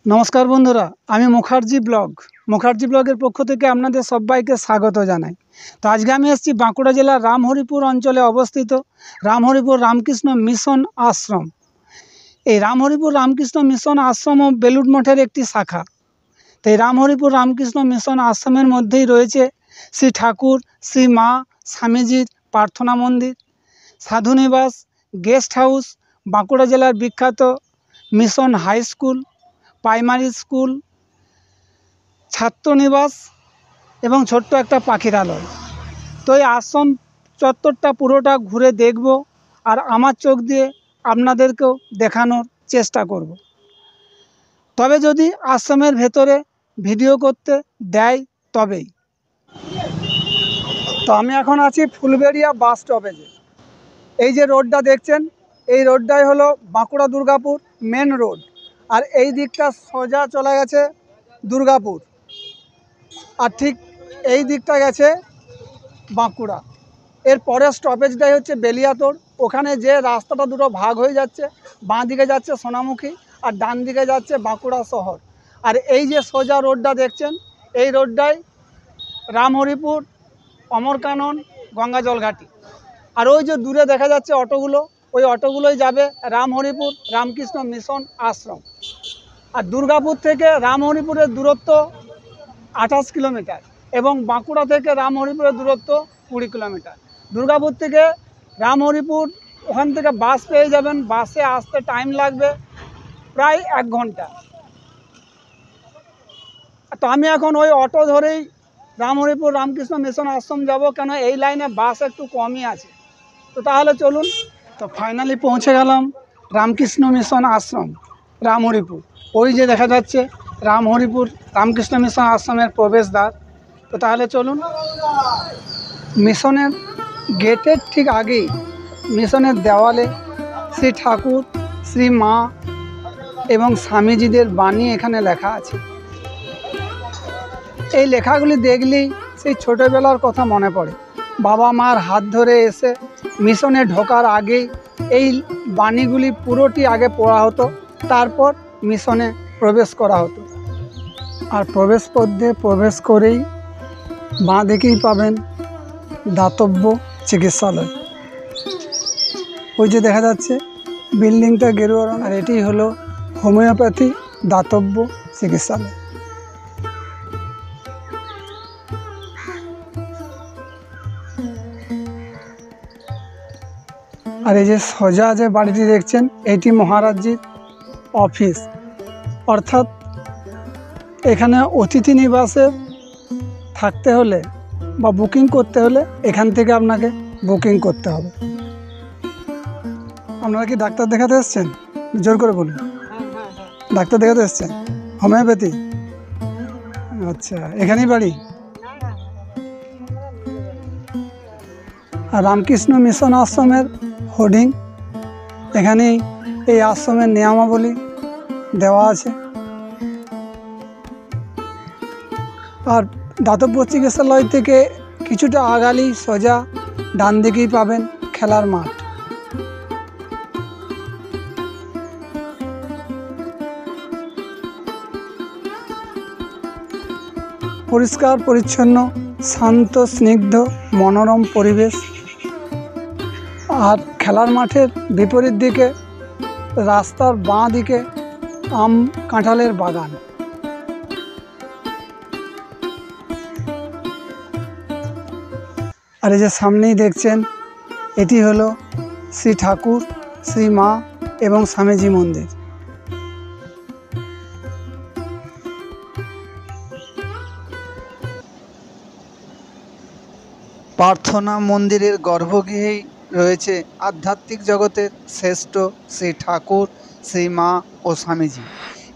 नमस्कार बंधुरा आमी मुखार्जी ब्लगेर पक्ष थेके आपनादेर सबाइके स्वागत जानाई। तो आज के आमी एसेछि बाँकुड़ा जेलार रामहरिपुर अंचले अवस्थित रामहरिपुर रामकृष्ण मिशन आश्रम। এই রামহরিপুর রামকৃষ্ণ মিশন আশ্রম ও বেলুড় মঠের একটি শাখা। তো এই রামহরিপুর রামকৃষ্ণ মিশন আশ্রমের মধ্যেই রয়েছে শ্রী ঠাকুর শ্রী মা স্বামীজির প্রার্থনা মন্দির, সাধুনিবাস, গেস্ট হাউস, বাঁকুড়া জেলার বিখ্যাত mission high school, primary school, ছাত্রনিবাস এবং ছোট্ট একটা পাখিরালয়। তো এই আশ্রম চত্বরটা পুরোটা ঘুরে দেখব আর আমার চোখ দিয়ে আপনাদেরকেও দেখানোর চেষ্টা করব। তবে যদি আশ্রমের ভেতরে ভিডিও করতে দেয় তবেই। তো আমি এখন আছি ফুলবেড়িয়া বাস স্টপেজে। এই যে রোডটা দেখছেন, এই রোডটাই হলো বাঁকুড়া দুর্গাপুর মেন রোড। আর এই দিকটা সোজা চলে গেছে দুর্গাপুর, আর ঠিক এই দিকটা গেছে বাঁকুড়া। এর পরের স্টপেজটাই হচ্ছে বেলিয়াতোড়। ওখানে যে রাস্তাটা দুটো ভাগ হয়ে যাচ্ছে, বাঁ দিকে যাচ্ছে সোনামুখী আর ডান দিকে যাচ্ছে বাঁকুড়া শহর। আর এই যে সোজা রোডটা দেখছেন, এই রোডটাই রামহরিপুর, অমরকানন, গঙ্গাজল ঘাটি। আর ওই যে দূরে দেখা যাচ্ছে অটোগুলো, ওই অটোগুলোই যাবে রামহরিপুর রামকৃষ্ণ মিশন আশ্রম। আর দুর্গাপুর থেকে রামহরিপুরের দূরত্ব 28 কিলোমিটার এবং বাঁকুড়া থেকে রামহরিপুরের দূরত্ব 20 কিলোমিটার। দুর্গাপুর থেকে রামহরিপুর ওখান থেকে বাস পেয়ে যাবেন, বাসে আসতে টাইম লাগবে প্রায় 1 ঘন্টা। তো আমি এখন ওই অটো ধরেই রামহরিপুর রামকৃষ্ণ মিশন আশ্রম যাব, কেন এই লাইনে বাস একটু কমই আছে। তো তাহলে চলুন। তো ফাইনালি পৌঁছে গেলাম রামকৃষ্ণ মিশন আশ্রম রামহরিপুর। ওই যে দেখা যাচ্ছে রামহরিপুর রামকৃষ্ণ মিশন আশ্রমের প্রবেশদ্বার। তো তাহলে চলুন। মিশনের গেটের ঠিক আগেই মিশনের দেওয়ালে শ্রী ঠাকুর, শ্রী মা এবং স্বামীজিদের বাণী এখানে লেখা আছে। এই লেখাগুলি দেখলেই সেই ছোটোবেলার কথা মনে পড়ে। বাবা মার হাত ধরে এসে মিশনে ঢোকার আগেই এই বাণীগুলি পুরোটি আগে পড়া হতো, তারপর মিশনে প্রবেশ করা হতো। আর প্রবেশ পথে প্রবেশ করেই বাঁ দিকেই পাবেন দাতব্য চিকিৎসালয়। ওই যে দেখা যাচ্ছে বিল্ডিংটা গেরুয়া রং, আর এটি হলো হোমিওপ্যাথি দাতব্য চিকিৎসালয়। আর এই যে সোজা যে বাড়িটি দেখছেন, এটি মহারাজজির অফিস। অর্থাৎ এখানে অতিথি নিবাসে থাকতে হলে বা বুকিং করতে হলে এখান থেকে আপনাকে বুকিং করতে হবে। আপনারা কি ডাক্তার দেখাতে এসছেন? জোর করে বলুন। ডাক্তার দেখাতে এসছেন? হোমিওপ্যাথি? আচ্ছা, এখানেই বাড়ি? আর রামকৃষ্ণ মিশন আশ্রমের হোর্ডিং এখানেই, এই আশ্রমের নিয়মাবলী দেওয়া আছে। আর দাতব্য চিকিৎসালয় থেকে কিছুটা আগালেই সোজা ডান দিকেই পাবেন খেলার মাঠ। পরিষ্কার পরিচ্ছন্ন, শান্ত, স্নিগ্ধ, মনোরম পরিবেশ। আর খেলার মাঠের বিপরীত দিকে রাস্তার বাঁ দিকে আম কাঁঠালের বাগান। আর এই যে সামনেই দেখছেন, এটি হলো শ্রী ঠাকুর, শ্রী মা এবং স্বামীজি মন্দির। প্রার্থনা মন্দিরের গর্ভগৃহেই রয়েছে আধ্যাত্মিক জগতের শ্রেষ্ঠ শ্রী ঠাকুর, শ্রী মা ও স্বামীজি।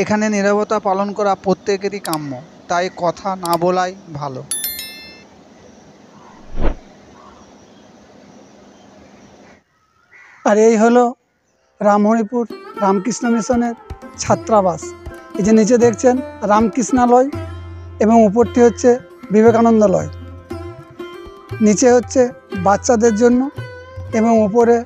এখানে নীরবতা পালন করা প্রত্যেকেরই কাম্য, তাই কথা না বলাই ভালো। আর এই হলো রামহরিপুর রামকৃষ্ণ মিশনের ছাত্রাবাস। এই যে নিচে দেখছেন রামকৃষ্ণালয় এবং উপরটি হচ্ছে বিবেকানন্দলয়। নিচে হচ্ছে বাচ্চাদের জন্য এবং উপরে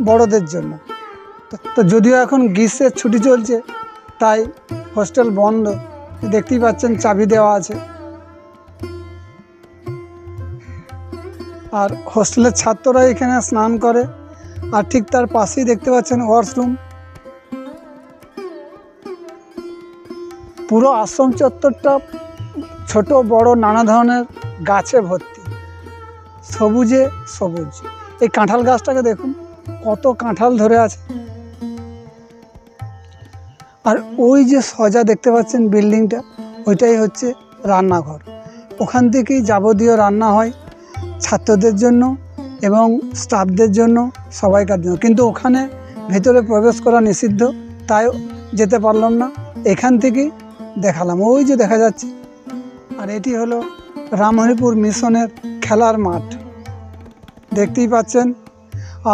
বড়দের জন্য। তো যদিও এখন গ্রীষ্মের ছুটি চলছে, তাই হোস্টেল বন্ধ। দেখতেই পাচ্ছেন চাবি দেওয়া আছে। আর হোস্টেলের ছাত্ররা এখানে স্নান করে। আর ঠিক তার পাশেই দেখতে পাচ্ছেন ওয়াশরুম। পুরো আশ্রম চত্বরটা ছোট বড় নানা ধরনের গাছে ভর্তি, সবুজে সবুজ। এই কাঁঠাল গাছটাকে দেখুন, কত কাঁঠাল ধরে আছে। আর ওই যে সজা দেখতে পাচ্ছেন বিল্ডিংটা, ওইটাই হচ্ছে রান্নাঘর। ওখান থেকেই যাবতীয় রান্না হয় ছাত্রদের জন্য এবং স্টাফদের জন্য, সবাইকার জন্য। কিন্তু ওখানে ভেতরে প্রবেশ করা নিষিদ্ধ, তাই যেতে পারলাম না। এখান থেকেই দেখালাম, ওই যে দেখা যাচ্ছে। আর এটি হলো রামহরিপুর মিশনের খেলার মাঠ, দেখতেই পাচ্ছেন।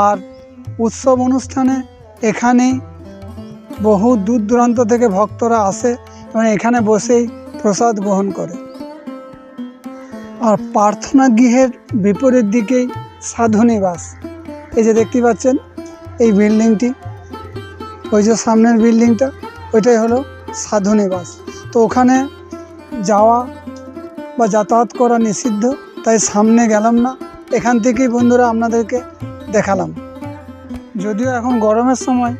আর উৎসব অনুষ্ঠানে এখানেই বহু দূর দূরান্ত থেকে ভক্তরা আসে এবং এখানে বসেই প্রসাদ গ্রহণ করে। আর প্রার্থনা গৃহের বিপরীত দিকেই সাধুনিবাস। এই যে দেখতে পাচ্ছেন এই বিল্ডিংটি, ওই যে সামনের বিল্ডিংটা, ওইটাই হলো সাধুনিবাস। তো ওখানে যাওয়া বা যাতায়াত করা নিষিদ্ধ, তাই সামনে গেলাম না। এখান থেকেই বন্ধুরা আপনাদেরকে দেখালাম। যদিও এখন গরমের সময়,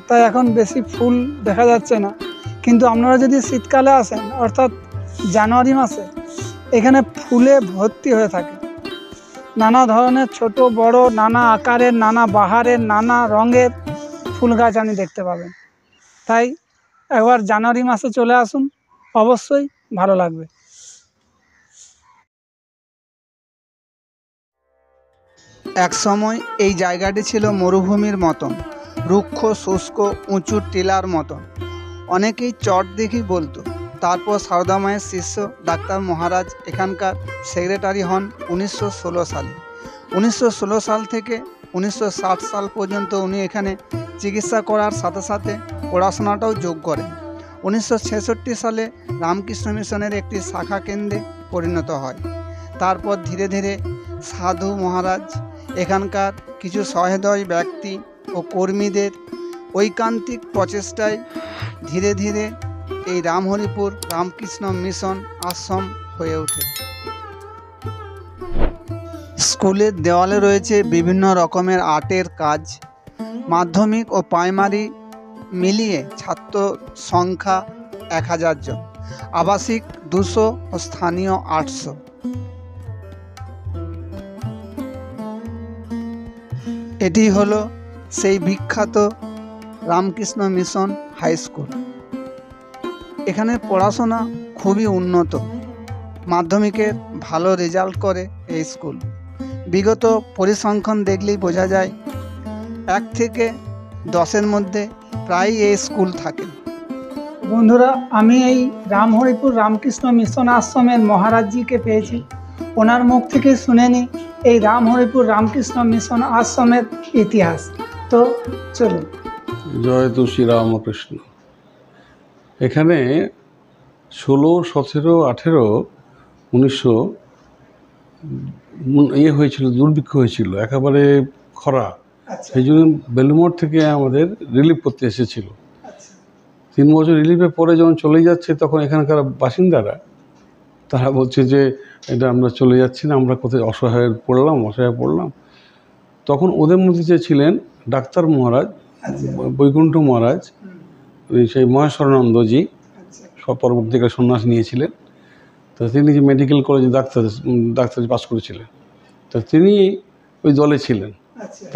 তাই এখন বেশি ফুল দেখা যাচ্ছে না। কিন্তু আপনারা যদি শীতকালে আসেন, অর্থাৎ জানুয়ারি মাসে, এখানে ফুলে ভর্তি হয়ে থাকে। নানা ধরনের ছোট বড়, নানা আকারের, নানা বাহারের, নানা রঙের ফুল গাছ আপনি দেখতে পাবেন। তাই একবার জানুয়ারি মাসে চলে আসুন, অবশ্যই ভালো লাগবে। এক সময় এই জায়গাটি ছিল মরুভূমির মতন, রুক্ষ শুষ্ক, উঁচু টিলার মতন। অনেকেই চট দেখি বলতো। তারপর সারদা মায়ের শিষ্য ডাক্তার মহারাজ এখানকার সেক্রেটারি হন 1916 সালে। 1916 সাল থেকে 1960 সাল পর্যন্ত উনি এখানে চিকিৎসা করার সাথে সাথে পড়াশোনাটাও যোগ করেন। 1966 সালে রামকৃষ্ণ মিশনের একটি শাখা কেন্দ্রে পরিণত হয়। তারপর ধীরে ধীরে সাধু মহারাজ এখানকার কিছু সহৃদয় ব্যক্তি ও কর্মীদের ঐকান্তিক প্রচেষ্টায় ধীরে ধীরে এই রামহরিপুর রামকৃষ্ণ মিশন আশ্রম হয়ে ওঠে। স্কুলের দেওয়ালে রয়েছে বিভিন্ন রকমের আর্টের কাজ। মাধ্যমিক ও প্রাইমারি মিলিয়ে ছাত্র সংখ্যা 1000 জন, আবাসিক 200 ও স্থানীয় 800। এটি হলো সেই বিখ্যাত রামকৃষ্ণ মিশন হাই স্কুল। এখানে পড়াশোনা খুবই উন্নত। মাধ্যমিকের ভালো রেজাল্ট করে এই স্কুল। বিগত পরিসংখ্যান দেখলেই বোঝা যায় 1 থেকে 10-এর মধ্যে প্রায় এই স্কুল থাকে। বন্ধুরা, আমি এই রামহরিপুর রামকৃষ্ণ মিশন আশ্রমের মহারাজজিকে পেয়েছি। ওনার মুখ থেকে শুনে নিই এই রামহরিপুর রামকৃষ্ণ মিশন আশ্রমের ইতিহাস। তো চলুন। জয় তুলসী রামকৃষ্ণ। এখানে 16, 17, 18, 1900 হয়েছিল, দুর্ভিক্ষ হয়েছিল, একেবারে খরা। সেই জন্য বেলুমঠ থেকে আমাদের রিলিফ করতে এসেছিল। 3 বছর রিলিফের পরে যখন চলে যাচ্ছে, তখন এখানকার বাসিন্দারা তারা বলছে যে এটা আমরা চলে যাচ্ছি না, আমরা কোথায় অসহায় পড়লাম। তখন ওদের মধ্যে যে ছিলেন ডাক্তার মহারাজ, বৈকুণ্ঠ মহারাজ, সেই মহেশ্বরানন্দজি, সব পরবর্তীকালে সন্ন্যাস নিয়েছিলেন। তো তিনি যে মেডিকেল কলেজে ডাক্তারি পাস করেছিলেন, তো তিনি ওই দলে ছিলেন।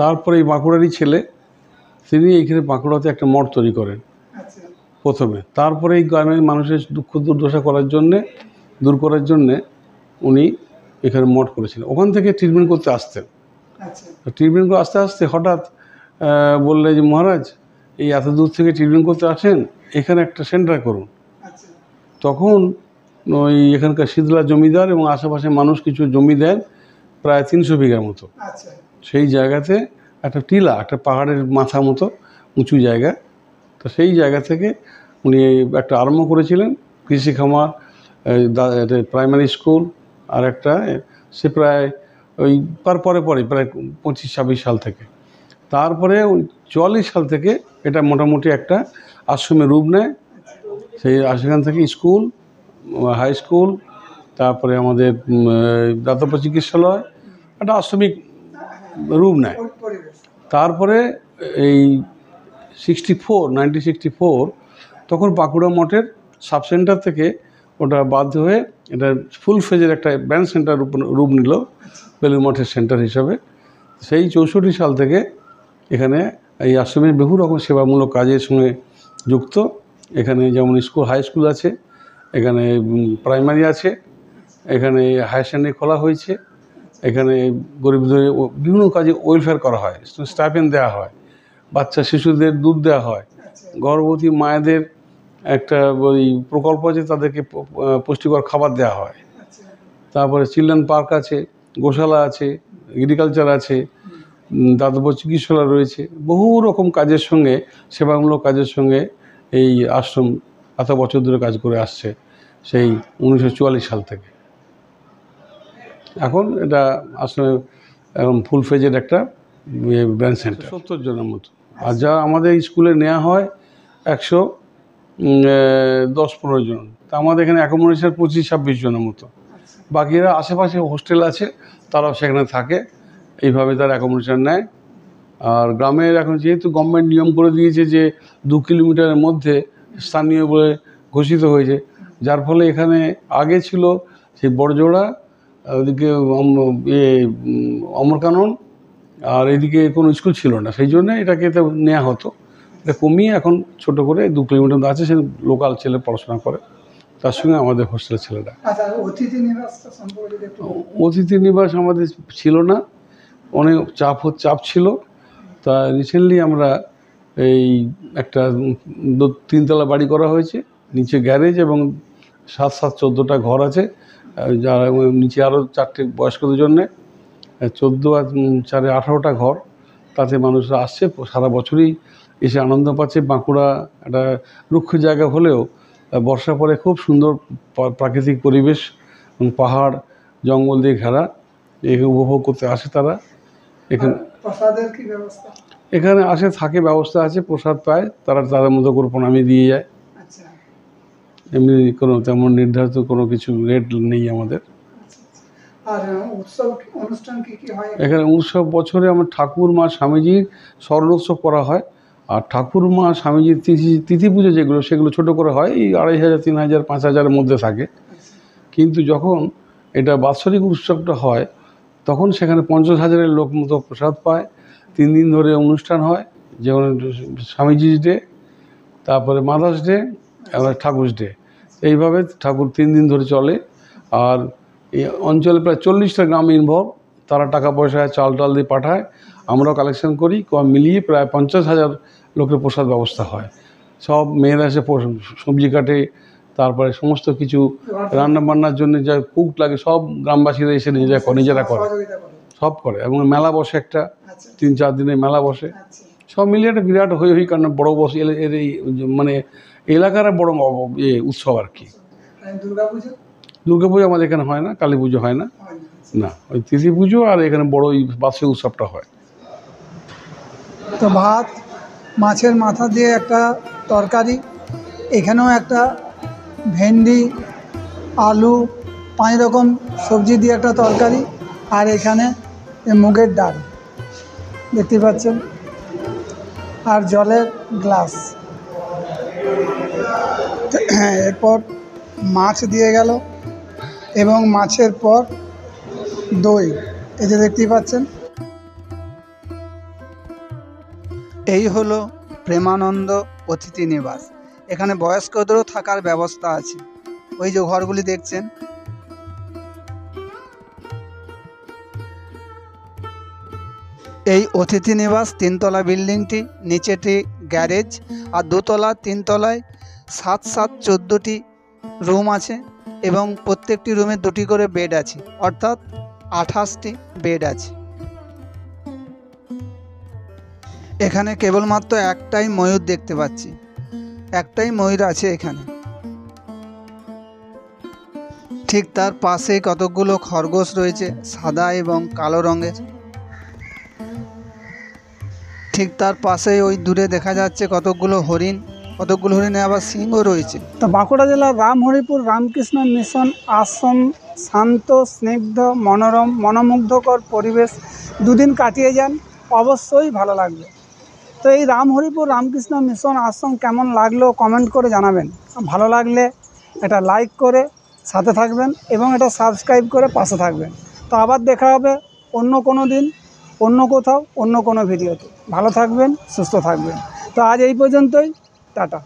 তারপরে এই বাঁকুড়ারই ছেলে, তিনি এইখানে বাঁকুড়াতে একটা মঠ তৈরি করেন প্রথমে। তারপরে এই গ্রামের মানুষের দুঃখ দুর্দশা দূর করার জন্যে উনি এখানে মঠ করেছিলেন। ওখান থেকে ট্রিটমেন্ট করতে আসতেন। ট্রিটমেন্ট করে আস্তে আস্তে হঠাৎ বললে যে মহারাজ, এই এত দূর থেকে ট্রিটমেন্ট করতে আসেন, এখানে একটা সেন্টার করুন। তখন ওই এখানকার শীতলা জমিদার এবং আশেপাশে মানুষ কিছু জমি দেন, প্রায় 300 বিঘার মতো। সেই জায়গাতে একটা টিলা, একটা পাহাড়ের মাথা মতো উঁচু জায়গা। তো সেই জায়গা থেকে উনি একটা আরম্ভ করেছিলেন কৃষি খামার, প্রাইমারি স্কুল, আর একটা সে প্রায় ওই পরে প্রায় 25-26 সাল থেকে। তারপরে ওই 44 সাল থেকে এটা মোটামুটি একটা আশ্রমের রূপ নেয় সেখান থেকে স্কুল, হাই স্কুল, তারপরে আমাদের দাতব্য চিকিৎসালয়, একটা আশ্রমিক রূপ নেয়। তারপরে এই 1964 তখন বাঁকুড়া মঠের সাব সেন্টার থেকে ওটা বাধ্য হয়ে এটা ফুল ফেজের একটা ব্যান্ড সেন্টার রূপ নিল বেলুড় মঠের সেন্টার হিসাবে। সেই 64 সাল থেকে এখানে এই আশ্রমে বহু রকম সেবামূলক কাজের সঙ্গে যুক্ত। এখানে যেমন স্কুল, হাই স্কুল আছে, এখানে প্রাইমারি আছে, এখানে হায়ার সেকেন্ডারি খোলা হয়েছে, এখানে গরিবদের বিভিন্ন কাজে ওয়েলফেয়ার করা হয়, স্টাইপেন্ড দেওয়া হয়, বাচ্চা শিশুদের দুধ দেওয়া হয়, গর্ভবতী মায়েদের একটা ওই প্রকল্প আছে, তাদেরকে পুষ্টিকর খাবার দেওয়া হয়। তারপরে চিলড্রেন পার্ক আছে, গোশালা আছে, এগ্রিকালচার আছে, দাতব্য চিকিৎসালয় রয়েছে। বহু রকম কাজের সঙ্গে, সেবামূলক কাজের সঙ্গে এই আশ্রম এত বছর ধরে কাজ করে আসছে, সেই 1944 সাল থেকে। এখন এটা আশ্রমে এখন ফুল ফেজের একটা ব্রাঞ্চ সেন্টার, 70 জনের মতো। আর যা আমাদের স্কুলে নেওয়া হয় 110-15 জন। তা আমাদের এখানে অ্যাকোমোডেশন 25-26 জনের মতো। বাকিরা আশেপাশে হোস্টেল আছে, তারাও সেখানে থাকে, এইভাবে তারা অ্যাকোমোডেশন নেয়। আর গ্রামের এখন যেহেতু গভর্নমেন্ট নিয়ম করে দিয়েছে যে 2 কিলোমিটারের মধ্যে স্থানীয় বলে ঘোষিত হয়েছে, যার ফলে এখানে আগে ছিল সেই বড়জোড়া, ওদিকে অমরকানন, আর এদিকে কোনো স্কুল ছিল না, সেই জন্য এটাকে নেওয়া হতো। এটা কমিয়ে এখন ছোট করে 2 কিলোমিটার আছে, সে লোকাল ছেলে পড়াশোনা করে, তার সঙ্গে আমাদের হোস্টেলের ছেলেরা। অতিথি নিবাস আমাদের ছিল না, অনেক চাপ ছিল। তা রিসেন্টলি আমরা এই একটা 3 তলা বাড়ি করা হয়েছে, নিচে গ্যারেজ এবং 7-14টা ঘর আছে, যারা নিচে আরও 4টে বয়স্কদের জন্যে, 14 আর 4 18টা ঘর। তাতে মানুষরা আসছে, সারা বছরই এসে আনন্দ পাচ্ছে। বাঁকুড়া একটা রুক্ষ জায়গা হলেও বর্ষা পরে খুব সুন্দর প্রাকৃতিক পরিবেশ, পাহাড় জঙ্গল দিয়ে ঘেরা, একে উপভোগ করতে আসে তারা। এখানে প্রসাদের কি ব্যবস্থা? এখানে আসে, থাকে, ব্যবস্থা আছে, প্রসাদ পায়, তারা তাদের মতো করে প্রণামী দিয়ে যায়। এমনি কোনো তেমন নির্ধারিত কোনো কিছু রেট নেই আমাদের। আর উৎসব অনুষ্ঠান কি কি হয় এখানে? উৎসব বছরে আমার ঠাকুর মা স্বামীজির স্মরণোৎসব করা হয়। আর ঠাকুর মা স্বামীজির তিথি পুজো যেগুলো, সেগুলো ছোট করে হয়, এই 2500, 3000, 5000-এর মধ্যে থাকে। কিন্তু যখন এটা বাৎসরিক উৎসবটা হয়, তখন সেখানে 50,000-এর লোক মতো প্রসাদ পায়। 3 দিন ধরে অনুষ্ঠান হয়, যেমন স্বামীজির ডে, তারপরে মাদার্স ডে, আবার ঠাকুরস ডে। এইভাবে ঠাকুর 3 দিন ধরে চলে। আর এই অঞ্চলে প্রায় 40টা গ্রাম ইনভলভ, তারা টাকা পয়সা চাল টাল দিয়ে পাঠায়, আমরাও কালেকশন করি, মিলিয়ে প্রায় 50,000 লোকের প্রসাদ ব্যবস্থা হয়। সব মেয়েরা এসে সবজি কাটে, তারপরে সমস্ত কিছু রান্না বান্নার জন্য যা কুক লাগে সব গ্রামবাসীরা এসে নিজেরা করে, সব করে। এবং মেলা বসে, একটা 3-4 দিনের মেলা বসে, সব মিলিয়ে একটা বিরাট হই কারণ বড় বসে এর এই মানে এলাকার বড় উৎসব আর কি। দুর্গাপুজো আমাদের এখানে হয় না, কালী পুজো হয় না, না, ওই তিথি পুজো আর এখানে বড় ওই বার্ষিক উৎসবটা হয়। তো ভাত, মাছের মাথা দিয়ে একটা তরকারি, এখানেও একটা ভেন্ডি, আলু, 5 রকম সবজি দিয়ে একটা তরকারি, আর এখানে মুগের ডাল দেখতে পাচ্ছেন, আর জলের গ্লাস। এরপর মাছ দিয়ে গেল, এবং মাছের পর দই, এই যে দেখতেই পাচ্ছেন। এই হলো প্রেমানন্দ অতিথি নিবাস। এখানে বয়স্কদেরও থাকার ব্যবস্থা আছে, ওই যে ঘরগুলি দেখছেন। এই অতিথি নিবাস 3 তলা বিল্ডিংটি, নিচেটি গ্যারেজ, আর 2 তলা 3 তলায় 7-14টি রুম আছে, এবং প্রত্যেকটি রুমে 2টি করে বেড আছে, অর্থাৎ 28টি বেড আছে। এখানে কেবলমাত্র একটাই ময়ূর দেখতে পাচ্ছি, একটাই ময়ূর আছে এখানে। ঠিক তার পাশে কতগুলো খরগোশ রয়েছে, সাদা এবং কালো রঙের। ঠিক তার পাশে ওই দূরে দেখা যাচ্ছে কতগুলো হরিণ, কতকগুলো হরিণে আবার সিংও রয়েছে। তো বাঁকুড়া জেলার রামহরিপুর রামকৃষ্ণ মিশন আশ্রম শান্ত, স্নিগ্ধ, মনোরম, মনোমুগ্ধকর পরিবেশ। দুদিন কাটিয়ে যান, অবশ্যই ভালো লাগবে। তো এই রামহরিপুর রামকৃষ্ণ মিশন আশ্রম কেমন লাগলো কমেন্ট করে জানাবেন। ভালো লাগলে এটা লাইক করে সাথে থাকবেন এবং এটা সাবস্ক্রাইব করে পাশে থাকবেন। তো আবার দেখা হবে অন্য কোনো দিন, অন্য কোথাও, অন্য কোনো ভিডিওতে। ভালো থাকবেন, সুস্থ থাকবেন। তো আজ এই পর্যন্তই, টাটা।